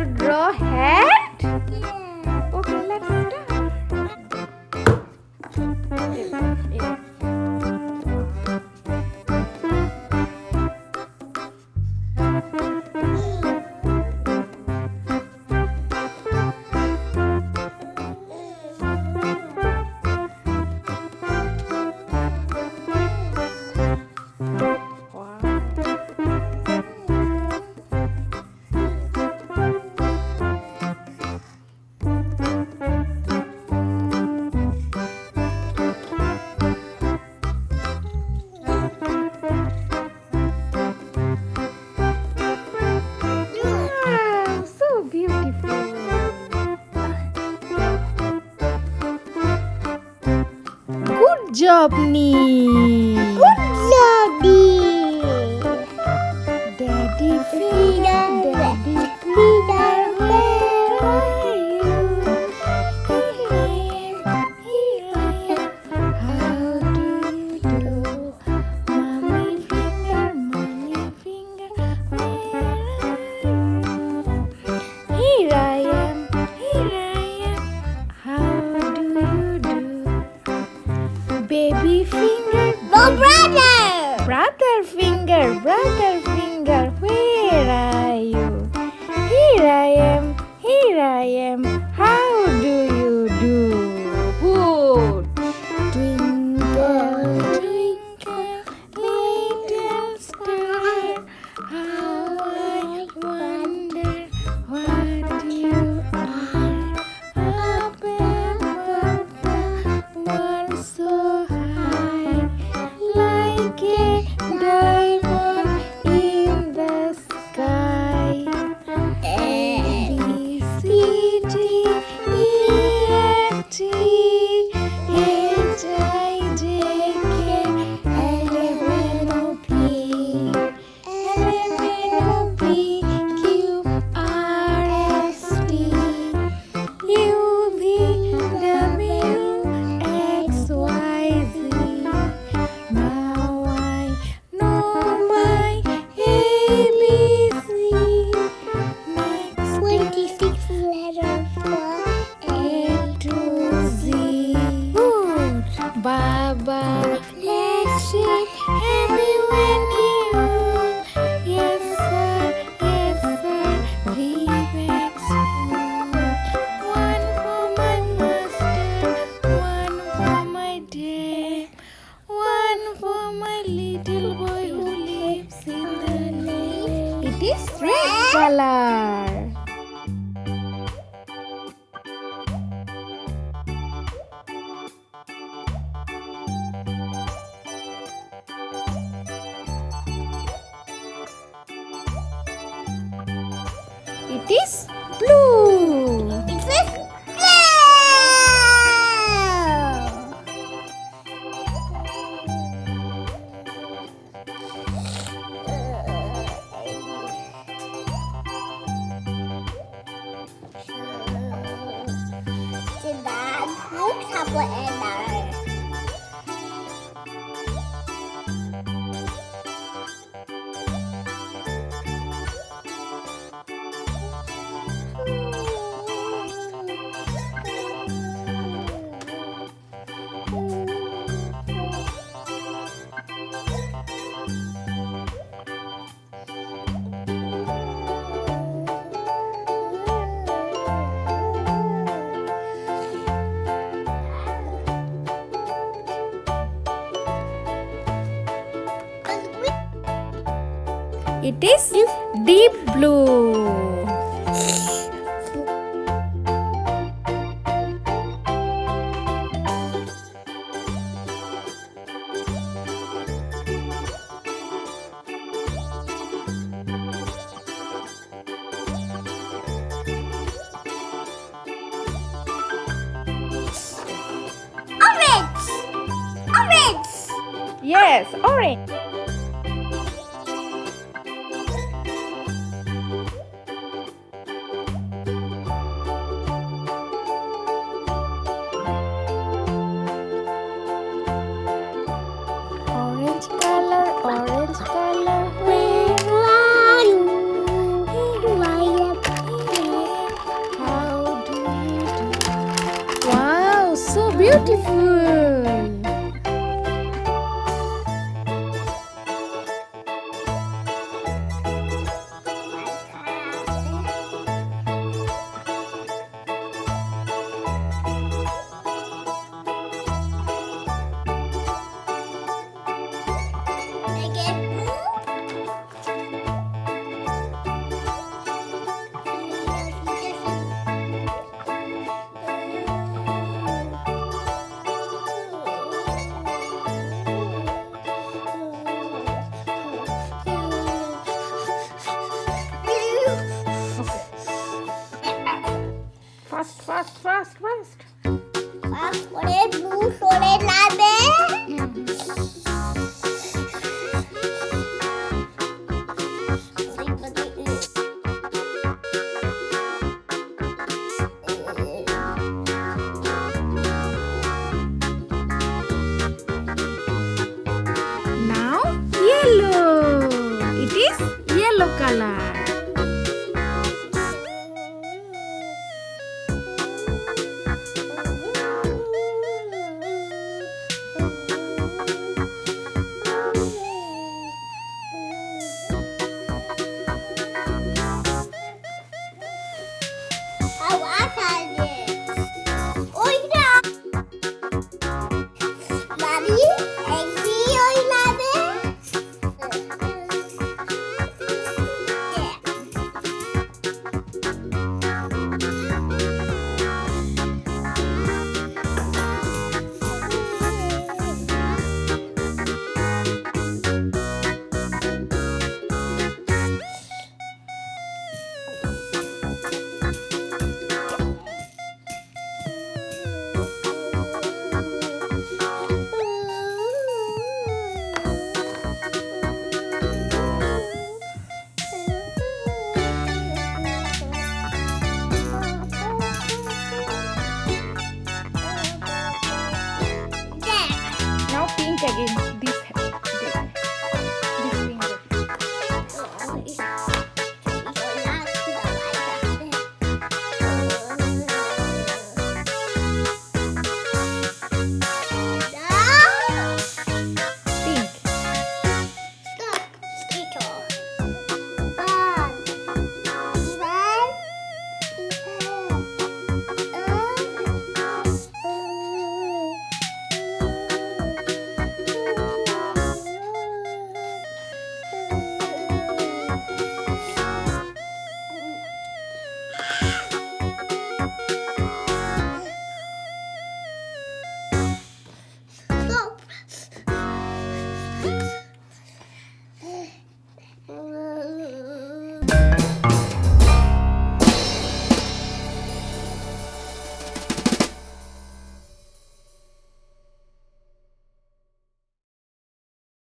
to draw hat? Yeah. Okay, let's start. Wow, so beautiful. Good job, Nee. Good job, Dee. Daddy finger, daddy finger, where are you? Here I am, how do you do? Mommy finger, where are you? Here I am, how do you do? Baby finger, No, brother. brother finger, where are you? Here I am, how do you do? Good. Twinkle, twinkle, little star, how I wonder what you are. Up above the world so high, like a diamond in the sky. A, B, C, D, E, F, G, H, I, J, K, L, M, N, O, P, Q, R, S, T, U, V, W, X, Y, Z. Now I know my ABC. Next 26 letters for A to Z. Good. Baba, let's shake happy when you. Yes sir, three bags full. One for my master, one for my dad, one for my little boy who lives in the lake. It is red color. It is blue. It says go. Tidak, sampai enak. It is deep blue. Orange. Yes, orange. Orange color, where are you? Here I am. Beautiful. Fast. Fast করে blue সরে যাবে। Now yellow. It is yellow color.